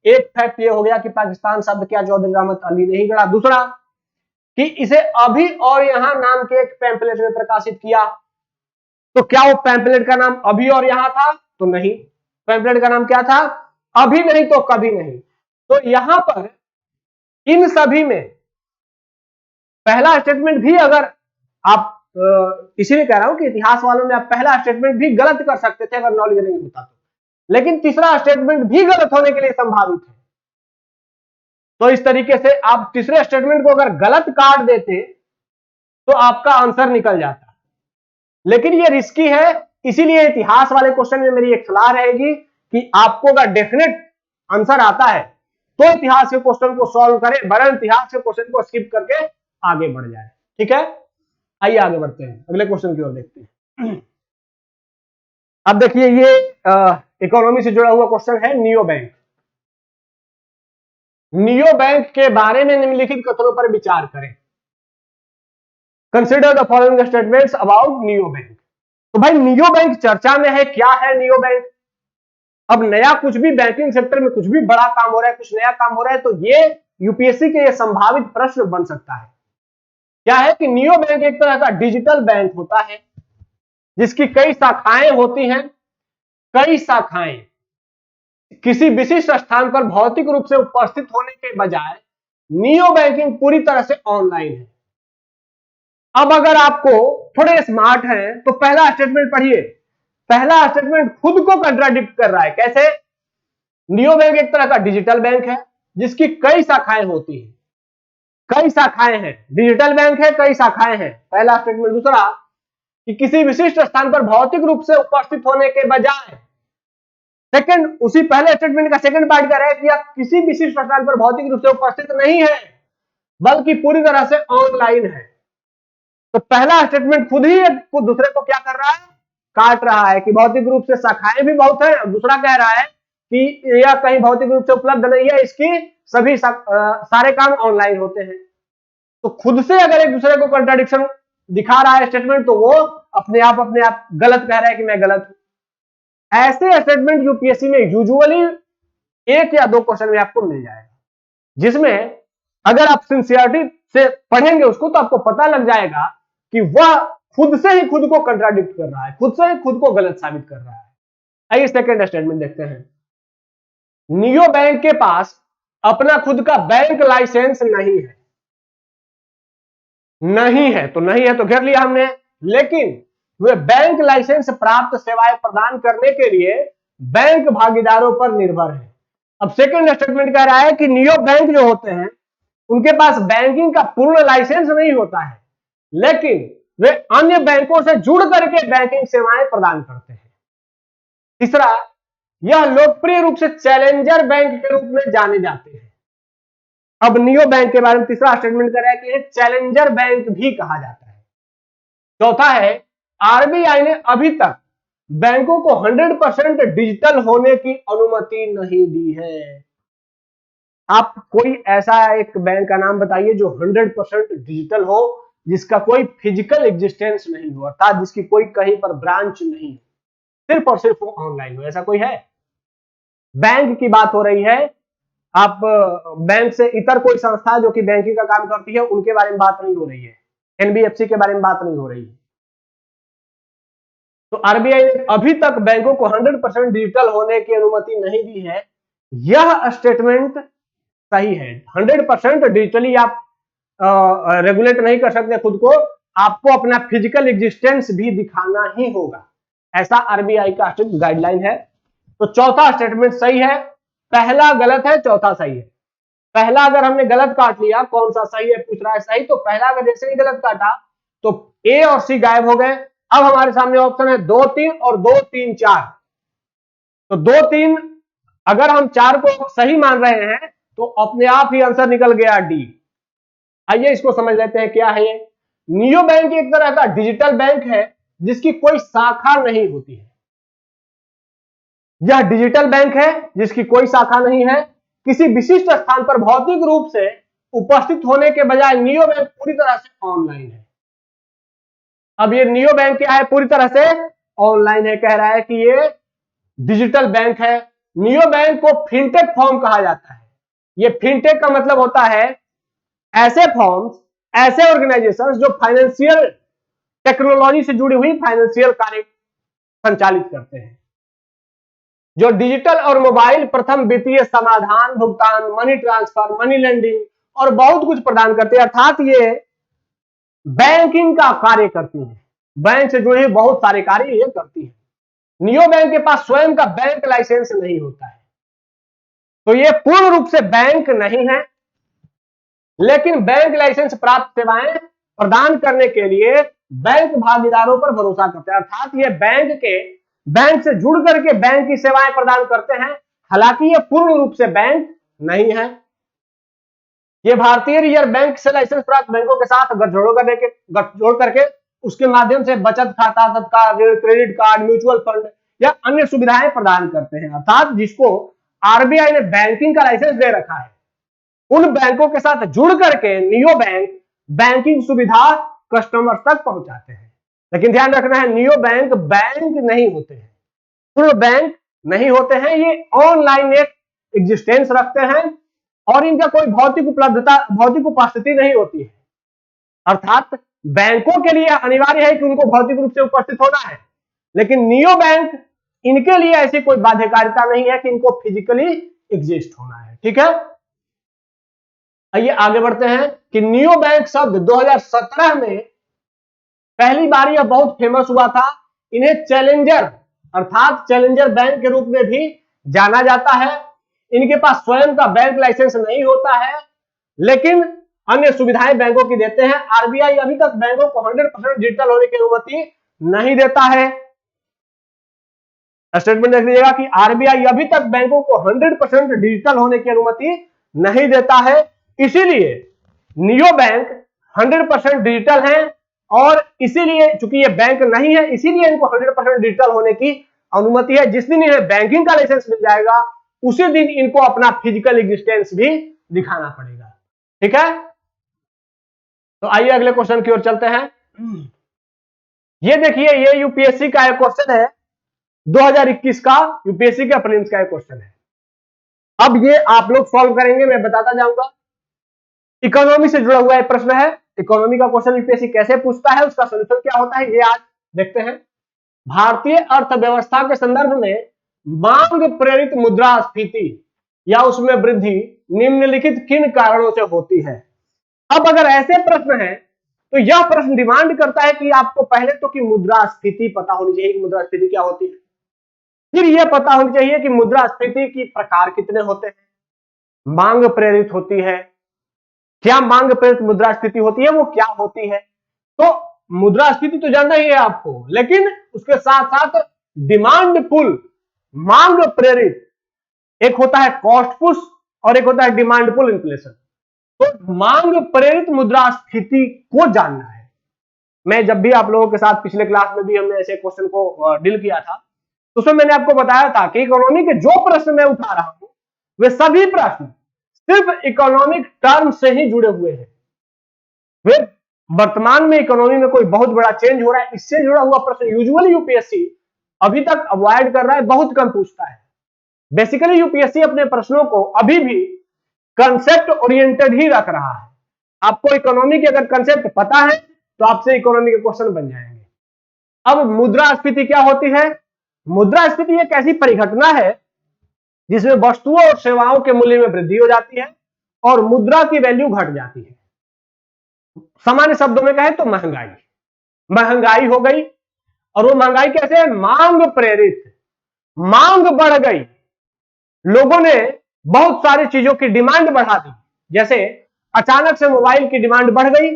एक फैक्ट ये हो गया कि पाकिस्तान शब्द क्या चौधरी रहमत अली ने ही गढ़ा। दूसरा कि इसे अभी और यहां नाम के एक पैम्पलेट में प्रकाशित किया, तो क्या वो पैम्पलेट का नाम अभी और यहां था? तो नहीं, पैम्पलेट का नाम क्या था? अभी नहीं तो कभी नहीं। तो यहां पर इन सभी में पहला स्टेटमेंट भी, अगर आप इसीलिए कह रहा हूं कि इतिहास वालों में आप पहला स्टेटमेंट भी गलत कर सकते थे अगर नॉलेज नहीं होता तो, लेकिन तीसरा स्टेटमेंट भी गलत होने के लिए संभावित है। तो इस तरीके से आप तीसरे स्टेटमेंट को अगर गलत काट देते तो आपका आंसर निकल जाता, लेकिन ये रिस्की है। इसीलिए इतिहास वाले क्वेश्चन में मेरी एक सलाह रहेगी कि आपको अगर डेफिनेट आंसर आता है तो इतिहास के क्वेश्चन को सॉल्व करें, वरना इतिहास के क्वेश्चन को स्किप करके आगे बढ़ जाए। ठीक है, आइए आगे बढ़ते हैं, अगले क्वेश्चन की ओर देखते हैं। अब देखिए ये इकोनॉमी से जुड़ा हुआ क्वेश्चन है, नियो बैंक। नियो बैंक के बारे में निम्नलिखित कथनों पर विचार करें। Consider the following statements about neo bank. तो भाई नियो बैंक चर्चा में है, क्या है नियो बैंक? अब नया कुछ भी बैंकिंग सेक्टर में कुछ भी बड़ा काम हो रहा है, कुछ नया काम हो रहा है, तो ये यूपीएससी के ये संभावित प्रश्न बन सकता है। क्या है कि नियो बैंक एक तरह का डिजिटल बैंक होता है जिसकी कई शाखाएं होती हैं। कई शाखाएं किसी विशिष्ट स्थान पर भौतिक रूप से उपस्थित होने के बजाय नियो बैंकिंग पूरी तरह से ऑनलाइन है। अब अगर आपको थोड़े स्मार्ट हैं तो पहला स्टेटमेंट पढ़िए। पहला स्टेटमेंट खुद को कंट्राडिक्ट कर रहा है। कैसे? नियो बैंक एक तरह का डिजिटल बैंक है जिसकी कई शाखाएं होती हैं। कई शाखाएं हैं, डिजिटल बैंक है, कई शाखाएं हैं, पहला स्टेटमेंट। दूसरा कि किसी विशिष्ट स्थान पर भौतिक रूप से उपस्थित होने के बजाय, सेकंड, उसी पहले स्टेटमेंट का सेकंड पार्ट कह रहा है कि आप किसी विशिष्ट स्थान पर भौतिक रूप से उपस्थित नहीं है बल्कि पूरी तरह से ऑनलाइन है। तो पहला स्टेटमेंट खुद ही दूसरे को क्या कर रहा है? काट रहा है कि भौतिक रूप से शाखाएं भी बहुत है। दूसरा कह रहा है कि यह कहीं भौतिक रूप से उपलब्ध नहीं है, इसकी सभी सारे काम ऑनलाइन होते हैं। तो खुद से अगर एक दूसरे को कंट्राडिक्शन दिखा रहा है स्टेटमेंट, तो वो अपने आप गलत कह रहा है कि मैं गलत हूं। ऐसे स्टेटमेंट यूपीएससी में यूजुअली एक या दो क्वेश्चन में आपको मिल जाएगा, जिसमें अगर आप सिंसियरिटी से पढ़ेंगे उसको तो आपको पता लग जाएगा कि वह खुद से ही खुद को कंट्राडिक्ट कर रहा है, खुद से ही खुद को गलत साबित कर रहा है। आइए सेकंड स्टेटमेंट देखते हैं। नियो बैंक के पास अपना खुद का बैंक लाइसेंस नहीं है। नहीं है तो घेर लिया हमने, लेकिन वे बैंक लाइसेंस प्राप्त सेवाएं प्रदान करने के लिए बैंक भागीदारों पर निर्भर है। अब सेकंड स्टेटमेंट कह रहा है कि नियो बैंक जो होते हैं उनके पास बैंकिंग का पूर्ण लाइसेंस नहीं होता है, लेकिन वे अन्य बैंकों से जुड़ करके बैंकिंग सेवाएं प्रदान करते हैं। तीसरा, यह लोकप्रिय रूप से चैलेंजर बैंक के रूप में जाने जाते हैं। अब नियो बैंक के बारे में तीसरा स्टेटमेंट कर रहा है कि एक चैलेंजर बैंक भी कहा जाता है। चौथा है आरबीआई ने अभी तक बैंकों को 100% डिजिटल होने की अनुमति नहीं दी है। आप कोई ऐसा एक बैंक का नाम बताइए जो 100% डिजिटल हो, जिसका कोई फिजिकल एग्जिस्टेंस नहीं हो, अर्थात जिसकी कोई कहीं पर ब्रांच नहीं हो, सिर्फ और सिर्फ वो ऑनलाइन हो। ऐसा कोई है? बैंक की बात हो रही है, आप बैंक से इतर कोई संस्था जो कि बैंकिंग का काम करती है उनके बारे में बात नहीं हो रही है, एनबीएफसी के बारे में बात नहीं हो रही है। तो आरबीआई ने अभी तक बैंकों को 100% डिजिटल होने की अनुमति नहीं दी है। यह स्टेटमेंट सही है। 100% डिजिटली आप रेगुलेट नहीं कर सकते खुद को, आपको अपना फिजिकल एग्जिस्टेंस भी दिखाना ही होगा, ऐसा आरबीआई का गाइडलाइन है। तो चौथा स्टेटमेंट सही है, पहला गलत है, चौथा सही है। पहला अगर हमने गलत काट लिया, कौन सा सही है पूछ रहा है, सही, तो पहला अगर जैसे ही गलत काटा तो ए और सी गायब हो गए। अब हमारे सामने ऑप्शन है 2 3 और 2 3 4। तो 2 3 अगर हम 4 को सही मान रहे हैं तो अपने आप ही आंसर निकल गया डी। आइए इसको समझ लेते हैं क्या है ये। नियो बैंक एक तरह का डिजिटल बैंक है जिसकी कोई शाखा नहीं होती है। यह डिजिटल बैंक है जिसकी कोई शाखा नहीं है। किसी विशिष्ट स्थान पर भौतिक रूप से उपस्थित होने के बजाय नियो बैंक पूरी तरह से ऑनलाइन है। अब ये नियो बैंक क्या है? पूरी तरह से ऑनलाइन है। कह रहा है कि ये डिजिटल बैंक है। नियो बैंक को फिनटेक फॉर्म कहा जाता है। ये फिनटेक का मतलब होता है ऐसे फॉर्म्स, ऐसे ऑर्गेनाइजेशंस जो फाइनेंशियल टेक्नोलॉजी से जुड़ी हुई फाइनेंशियल कार्य संचालित करते हैं, जो डिजिटल और मोबाइल प्रथम वित्तीय समाधान, भुगतान, मनी ट्रांसफर, मनी लेंडिंग और बहुत कुछ प्रदान करते हैं। अर्थात ये बैंकिंग का कार्य करती है, बैंक से जुड़े बहुत सारे कार्य ये करती है। नियो बैंक के पास स्वयं का बैंक लाइसेंस नहीं होता है, तो ये पूर्ण रूप से बैंक नहीं है, लेकिन बैंक लाइसेंस प्राप्त सेवाएं प्रदान करने के लिए बैंक भागीदारों पर भरोसा करते हैं। अर्थात ये बैंक से जुड़ करके बैंक की सेवाएं प्रदान करते हैं, हालांकि ये पूर्ण रूप से बैंक नहीं है। ये भारतीय रिजर्व बैंक से लाइसेंस प्राप्त बैंकों के साथ गठजोड़ करके उसके माध्यम से बचत खाता, तत्काल ऋण, क्रेडिट कार्ड, म्यूचुअल फंड या अन्य सुविधाएं प्रदान करते हैं। अर्थात जिसको आरबीआई ने बैंकिंग का लाइसेंस दे रखा है, उन बैंकों के साथ जुड़ करके नियो बैंक बैंकिंग सुविधा कस्टमर तक पहुंचाते हैं। लेकिन ध्यान रखना है, नियो बैंक नहीं होते हैं, पूर्ण बैंक नहीं होते हैं। ये ऑनलाइन एक एग्जिस्टेंस रखते हैं और इनका कोई भौतिक उपस्थिति नहीं होती है। अर्थात बैंकों के लिए अनिवार्य है कि उनको भौतिक रूप से उपस्थित होना है, लेकिन नियो बैंक इनके लिए ऐसी कोई बाध्यकारिता नहीं है कि इनको फिजिकली एग्जिस्ट होना है। ठीक है, आइए आगे बढ़ते हैं कि नियो बैंक शब्द 2017 में पहली बार यह बहुत फेमस हुआ था। इन्हें चैलेंजर अर्थात चैलेंजर बैंक के रूप में भी जाना जाता है। इनके पास स्वयं का बैंक लाइसेंस नहीं होता है, लेकिन अन्य सुविधाएं बैंकों की देते हैं। आरबीआई अभी तक बैंकों को 100% डिजिटल होने की अनुमति नहीं देता है। स्टेटमेंट देख लीजिएगा कि आरबीआई अभी तक बैंकों को 100% डिजिटल होने की अनुमति नहीं देता है। इसीलिए नियो बैंक 100% डिजिटल है और इसीलिए चूंकि ये बैंक नहीं है, इसीलिए इनको 100% डिजिटल होने की अनुमति है। जिस दिन इन्हें बैंकिंग का लाइसेंस मिल जाएगा उसी दिन इनको अपना फिजिकल एग्जिस्टेंस भी दिखाना पड़ेगा। ठीक है, तो आइए अगले क्वेश्चन की ओर चलते हैं। ये देखिए, ये यूपीएससी का एक क्वेश्चन है, 2021 का यूपीएससी का प्रीलिम्स का एक क्वेश्चन है। अब ये आप लोग सॉल्व करेंगे, मैं बताता जाऊंगा। इकोनॉमी से जुड़ा हुआ एक प्रश्न है। इकोनॉमी का क्वेश्चन यूपीएससी कैसे पूछता है, उसका सॉल्यूशन क्या होता है, ये आज देखते हैं। भारतीय अर्थव्यवस्था के संदर्भ में मांग प्रेरित मुद्रास्फीति या उसमें वृद्धि निम्नलिखित किन कारणों से होती है। अब अगर ऐसे प्रश्न है तो यह प्रश्न डिमांड करता है कि आपको पहले तो कि मुद्रास्फीति पता होनी चाहिए कि मुद्रास्फीति क्या होती है, फिर यह पता होनी चाहिए कि मुद्रास्फीति की प्रकार कितने होते हैं, मांग प्रेरित होती है, क्या मांग प्रेरित मुद्रास्फीति होती है, वो क्या होती है। तो मुद्रास्फीति तो जानना ही है आपको, लेकिन उसके साथ साथ डिमांड पुल, मांग प्रेरित, एक होता है कॉस्ट पुश और एक होता है डिमांड पुल इन्फ्लेशन। तो मांग प्रेरित मुद्रास्फीति को जानना है। मैं जब भी आप लोगों के साथ पिछले क्लास में भी हमने ऐसे क्वेश्चन को डील किया था, तो उसमें मैंने आपको बताया था कि इकोनॉमी के जो प्रश्न मैं उठा रहा हूं वे सभी प्रश्न सिर्फ इकोनॉमिक टर्म से ही जुड़े हुए हैं। वे वर्तमान में इकोनॉमी में कोई बहुत बड़ा चेंज हो रहा है इससे जुड़ा हुआ प्रश्न यूजुअली यूपीएससी अभी तक अवॉइड कर रहा है, बहुत कम पूछता है। बेसिकली यूपीएससी अपने प्रश्नों को अभी भी कंसेप्ट ओरिएंटेड ही रख रहा है। आपको इकोनॉमी के अगर कंसेप्ट पता है तो आपसे इकोनॉमी के क्वेश्चन बन जाएंगे। अब मुद्रास्फीति क्या होती है? मुद्रास्फीति एक ऐसी परिघटना है जिसमें वस्तुओं और सेवाओं के मूल्य में वृद्धि हो जाती है और मुद्रा की वैल्यू घट जाती है। सामान्य शब्दों में कहें तो महंगाई हो गई। और वो महंगाई कैसे है? मांग प्रेरित। मांग बढ़ गई, लोगों ने बहुत सारी चीजों की डिमांड बढ़ा दी। जैसे अचानक से मोबाइल की डिमांड बढ़ गई,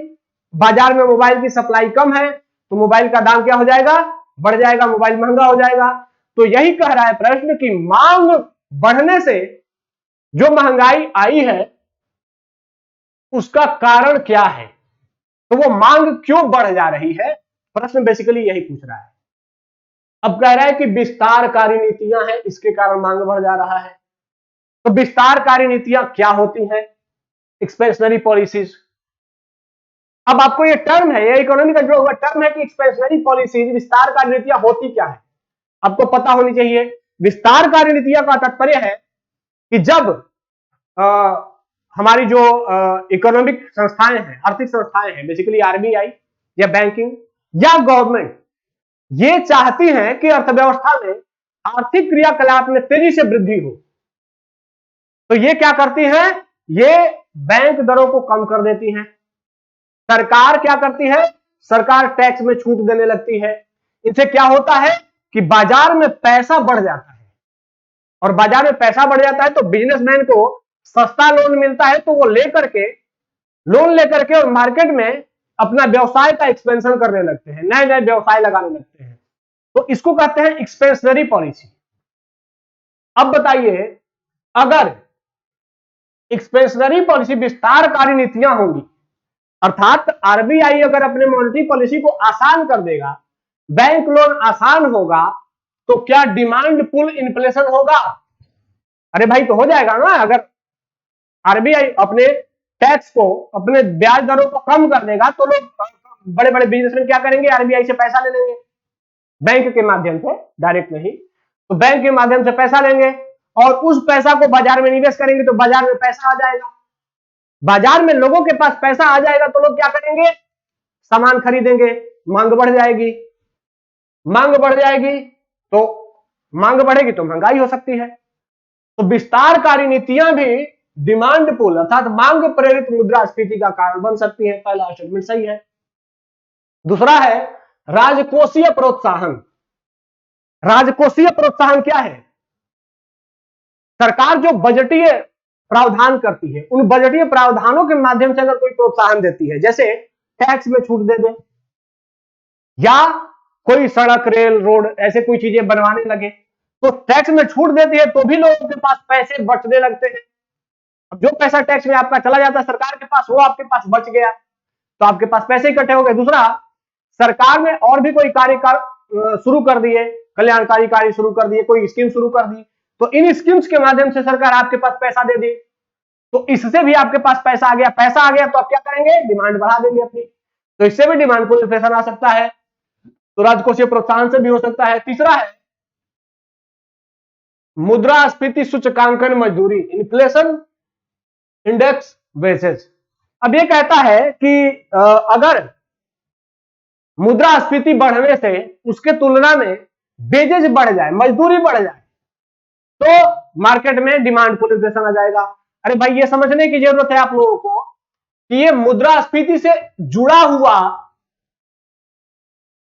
बाजार में मोबाइल की सप्लाई कम है तो मोबाइल का दाम क्या हो जाएगा? बढ़ जाएगा, मोबाइल महंगा हो जाएगा। तो यही कह रहा है प्रश्न कि मांग बढ़ने से जो महंगाई आई है उसका कारण क्या है, तो वो मांग क्यों बढ़ जा रही है, प्रश्न बेसिकली यही पूछ रहा है। अब कह रहा है कि विस्तारकारी नीतियां हैं इसके कारण मांग बढ़ जा रहा है। तो विस्तारकारी नीतियां क्या होती हैं? Expansionary policies. अब आपको ये टर्म है, ये इकोनॉमी का जो हुआ टर्म है कि एक्सपेंशनरी पॉलिसीज, विस्तारकारी नीतियां होती क्या है आपको पता होनी चाहिए। विस्तारकारी नीतियां का तात्पर्य है कि जब हमारी जो इकोनॉमिक संस्थाएं हैं, आर्थिक संस्थाएं हैं, बेसिकली आरबीआई या बैंकिंग या गवर्नमेंट, ये चाहती हैं कि अर्थव्यवस्था में आर्थिक क्रियाकलाप में तेजी से वृद्धि हो, तो ये क्या करती हैं? ये बैंक दरों को कम कर देती हैं। सरकार क्या करती है? सरकार टैक्स में छूट देने लगती है। इनसे क्या होता है कि बाजार में पैसा बढ़ जाता है, और बाजार में पैसा बढ़ जाता है तो बिजनेसमैन को सस्ता लोन मिलता है, तो वो लोन लेकर के और मार्केट में अपना व्यवसाय का एक्सपेंशन करने लगते हैं, नए नए व्यवसाय लगाने लगते हैं। तो इसको कहते हैं एक्सपेंशनरी पॉलिसी। अब बताइए, अगर एक्सपेंशनरी पॉलिसी, विस्तारकारी नीतियां होंगी, अर्थात आरबीआई अगर अपने मॉनेटरी पॉलिसी को आसान कर देगा, बैंक लोन आसान होगा, तो क्या डिमांड पुल इन्फ्लेशन होगा? अरे भाई, तो हो जाएगा ना। अगर आरबीआई अपने टैक्स को, अपने ब्याज दरों को कम कर देगा तो लोग, बड़े बड़े बिजनेसमैन क्या करेंगे? आरबीआई से पैसा ले लेंगे, बैंक के माध्यम से, डायरेक्ट नहीं तो बैंक के माध्यम से पैसा लेंगे और उस पैसा को बाजार में निवेश करेंगे, तो बाजार में पैसा आ जाएगा। बाजार में लोगों के पास पैसा आ जाएगा तो लोग क्या करेंगे? सामान खरीदेंगे, मांग बढ़ जाएगी। मांग बढ़ जाएगी तो मांग बढ़ेगी तो महंगाई हो सकती है। तो विस्तारकारी नीतियां भी डिमांड पुल अर्थात मांग प्रेरित मुद्रास्फीति का कारण बन सकती है। पहला स्टेटमेंट सही है। दूसरा है राजकोषीय प्रोत्साहन। राजकोषीय प्रोत्साहन क्या है? सरकार जो बजटीय प्रावधान करती है, उन बजटीय प्रावधानों के माध्यम से अगर कोई प्रोत्साहन देती है, जैसे टैक्स में छूट दे दे या कोई सड़क, रेल, रोड ऐसे कोई चीजें बनवाने लगे, तो टैक्स में छूट देती है तो भी लोगों के पास पैसे बचने लगते हैं। अब जो पैसा टैक्स में आपका चला जाता है सरकार के पास, वो आपके पास बच गया तो आपके पास पैसे इकट्ठे हो गए। दूसरा, सरकार ने और भी कोई कार्य शुरू कर दिए, कल्याणकारी कार्य शुरू कर दिए, कोई स्कीम शुरू कर दी, तो इन स्कीम्स के माध्यम से सरकार आपके पास पैसा दे दी, तो इससे भी आपके पास पैसा आ गया। पैसा आ गया तो आप क्या करेंगे? डिमांड बढ़ा देंगे अपनी, तो इससे भी डिमांड पुल इन्फ्लेशन आ सकता है। तो राजकोषीय प्रोत्साहन से भी हो सकता है। तीसरा है मुद्रास्फीति सूचकांकन मजदूरी, इन्फ्लेशन इंडेक्स वेजेस। अब ये कहता है कि अगर मुद्रास्फीति बढ़ने से उसके तुलना में वेजेज बढ़ जाए, मजदूरी बढ़ जाए, तो मार्केट में डिमांड पुल इन्फ्लेशन आ जाएगा। अरे भाई, ये समझने की जरूरत है आप लोगों को कि ये मुद्रास्फीति से जुड़ा हुआ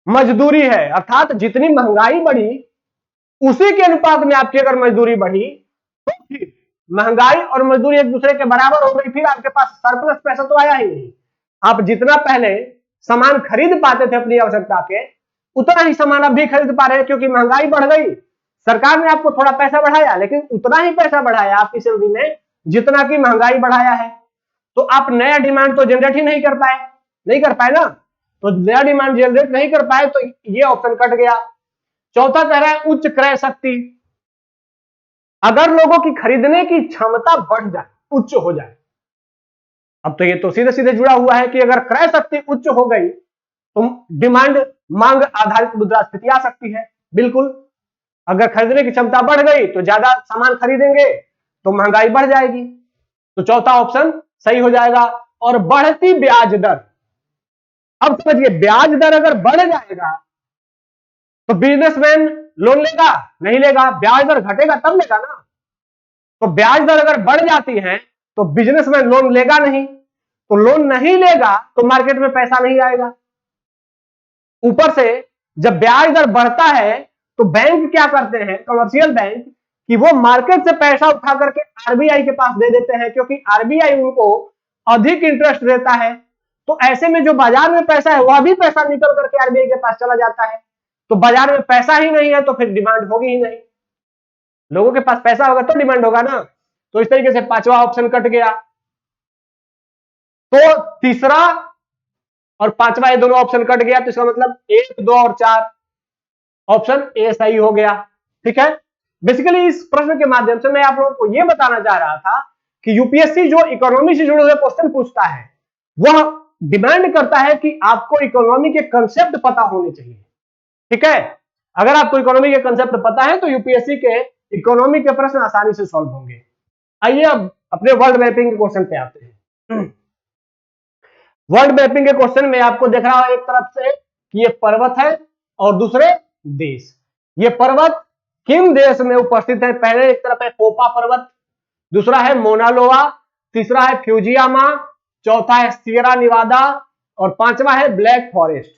मजदूरी है, अर्थात जितनी महंगाई बढ़ी उसी के अनुपात में आपकी अगर मजदूरी बढ़ी तो फिर महंगाई और मजदूरी एक दूसरे के बराबर हो गई, फिर आपके पास सरप्लस पैसा तो आया ही नहीं। आप जितना पहले सामान खरीद पाते थे अपनी आवश्यकता के, उतना ही सामान अब भी खरीद पा रहे हैं, क्योंकि महंगाई बढ़ गई। सरकार ने आपको थोड़ा पैसा बढ़ाया, लेकिन उतना ही पैसा बढ़ाया आपकी सैलरी में जितना की महंगाई बढ़ाया है। तो आप नया डिमांड तो जनरेट ही नहीं कर पाए ना, तो नया डिमांड जनरेट नहीं कर पाए तो ये ऑप्शन कट गया। चौथा कह रहा है उच्च क्रय शक्ति, अगर लोगों की खरीदने की क्षमता बढ़ जाए, उच्च हो जाए। अब तो ये तो सीधे सीधे जुड़ा हुआ है कि अगर क्रय शक्ति उच्च हो गई तो डिमांड मांग आधारित मुद्रास्फीति आ सकती है। बिल्कुल, अगर खरीदने की क्षमता बढ़ गई तो ज्यादा सामान खरीदेंगे तो महंगाई बढ़ जाएगी, तो चौथा ऑप्शन सही हो जाएगा। और बढ़ती ब्याज दर, अब समझिए ब्याज दर अगर बढ़ जाएगा तो बिजनेसमैन लोन लेगा नहीं लेगा, ब्याज दर घटेगा तब लेगा ना। तो ब्याज दर अगर बढ़ जाती है तो बिजनेसमैन लोन लेगा नहीं, तो लोन नहीं लेगा तो मार्केट में पैसा नहीं आएगा। ऊपर से जब ब्याज दर बढ़ता है तो बैंक क्या करते हैं, कमर्शियल बैंक, कि वो मार्केट से पैसा उठा करके आरबीआई के पास दे देते हैं, क्योंकि आरबीआई उनको अधिक इंटरेस्ट देता है। तो ऐसे में जो बाजार में पैसा है वह भी पैसा निकल करके आरबीआई के पास चला जाता है। तो बाजार में पैसा ही नहीं है तो फिर डिमांड होगी ही नहीं, लोगों के पास पैसा होगा तो डिमांड होगा ना। तो इस तरीके से पांचवा ऑप्शन कट गया। तो तीसरा और पांचवा ये दोनों ऑप्शन कट गया, तो इसका मतलब 1, 2 और 4 ऑप्शन ए सही हो गया। ठीक है, बेसिकली इस प्रश्न के माध्यम से मैं आप लोगों को यह बताना चाह रहा था कि यूपीएससी जो इकोनॉमी से जुड़े हुए क्वेश्चन पूछता है वह डिमांड करता है कि आपको इकोनॉमी के कंसेप्ट पता होने चाहिए। ठीक है, अगर आपको इकोनॉमी के कंसेप्ट पता है तो यूपीएससी के इकोनॉमी के प्रश्न आसानी से सॉल्व होंगे। आइए अब अपने वर्ल्ड मैपिंग के क्वेश्चन पे आते हैं। वर्ल्ड मैपिंग के क्वेश्चन में आपको दिख रहा है एक तरफ से कि ये पर्वत है और दूसरे देश। ये पर्वत किन देश में उपस्थित है? पहले एक तरफ है पोपा पर्वत, दूसरा है मोना लोआ, तीसरा है फ्यूजियामा, चौथा है सियरा निवादा और पांचवा है ब्लैक फॉरेस्ट।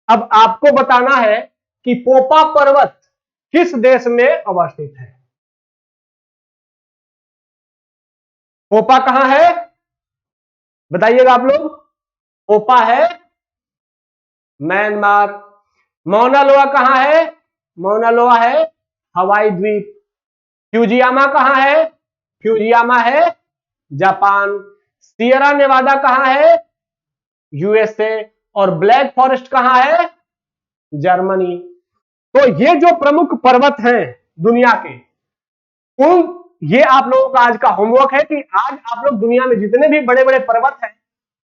अब आपको बताना है कि पोपा पर्वत किस देश में अवस्थित है। पोपा कहां है बताइएगा आप लोग। पोपा है म्यांमार। मौना लोआ कहां है? मौना लोआ है हवाई द्वीप। फ्यूजियामा कहां है? फ्यूजियामा है जापान। सियरा नेवादा कहां है? यूएसए। और ब्लैक फॉरेस्ट कहां है? जर्मनी। तो ये जो प्रमुख पर्वत हैं दुनिया के, उन ये आप लोगों का आज का होमवर्क है कि आज आप लोग दुनिया में जितने भी बड़े बड़े पर्वत हैं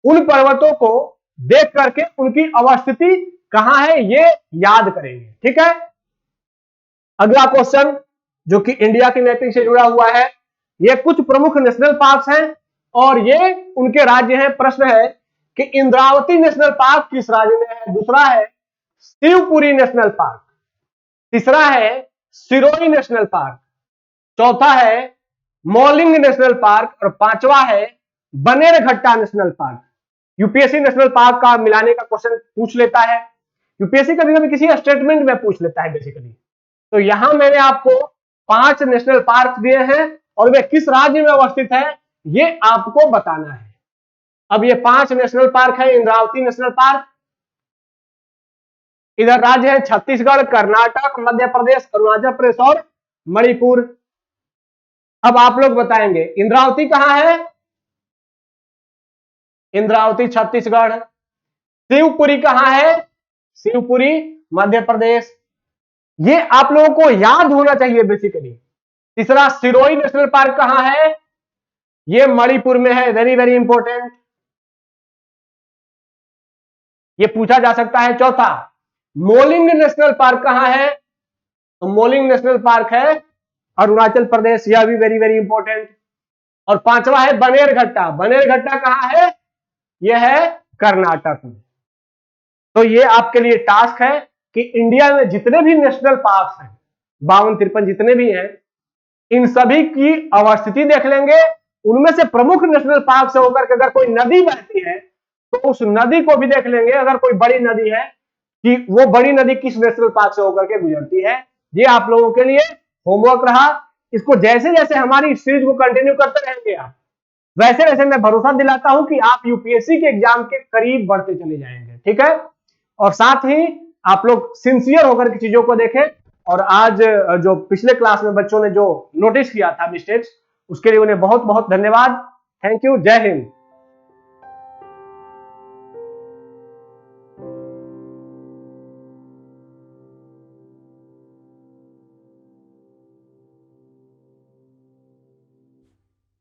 उन पर्वतों को देख करके उनकी अवस्थिति कहां है ये याद करेंगे। ठीक है, अगला क्वेश्चन जो कि इंडिया की मैपिंग से जुड़ा हुआ है, ये कुछ प्रमुख नेशनल पार्क्स हैं और ये उनके राज्य हैं। प्रश्न है कि इंद्रावती नेशनल पार्क किस राज्य में है? दूसरा है शिवपुरी नेशनल पार्क, तीसरा है सिरोही नेशनल पार्क, चौथा है मौलिंग नेशनल पार्क और पांचवा है Bannerghatta national park. UPSC national park का मिलाने का क्वेश्चन पूछ लेता है, यूपीएससी कभी कभी किसी स्टेटमेंट में पूछ लेता है बेसिकली। तो यहां मैंने आपको 5 नेशनल पार्क दिए हैं और वे किस राज्य में अवस्थित है ये आपको बताना है। अब ये 5 नेशनल पार्क है। इंद्रावती नेशनल पार्क, इधर राज्य है छत्तीसगढ़, कर्नाटक, मध्य प्रदेश, अरुणाचल प्रदेश और मणिपुर। अब आप लोग बताएंगे इंद्रावती कहां है? इंद्रावती छत्तीसगढ़। शिवपुरी कहां है? शिवपुरी मध्य प्रदेश। ये आप लोगों को याद होना चाहिए बेसिकली। तीसरा सिरोही नेशनल पार्क कहां है? ये मणिपुर में है, वेरी वेरी इंपॉर्टेंट, ये पूछा जा सकता है। चौथा मोलिंग नेशनल पार्क कहां है? तो मोलिंग नेशनल पार्क है अरुणाचल प्रदेश, यह भी वेरी वेरी इंपॉर्टेंट। और पांचवा है बनेरघट्टा। बनेरघट्टा कहां है? यह है कर्नाटक में। तो ये आपके लिए टास्क है कि इंडिया में जितने भी नेशनल पार्क्स हैं 52-53 जितने भी हैं, इन सभी की अवस्थिति देख लेंगे। उनमें से प्रमुख नेशनल पार्क से होकर के अगर कोई नदी बहती है तो उस नदी को भी देख लेंगे। अगर कोई बड़ी नदी है कि वो बड़ी नदी किस नेशनल पार्क से होकर के गुजरती है। ये आप लोगों के लिए होमवर्क रहा। इसको जैसे जैसे हमारी सीरीज को कंटिन्यू करते रहेंगे आप, वैसे वैसे मैं भरोसा दिलाता हूं कि आप यूपीएससी के एग्जाम के करीब बढ़ते चले जाएंगे। ठीक है, और साथ ही आप लोग सिंसियर होकर के चीजों को देखें। और आज जो पिछले क्लास में बच्चों ने जो नोटिस किया था मिस्टेक्स, उसके लिए उन्हें बहुत बहुत धन्यवाद। थैंक यू, जय हिंद।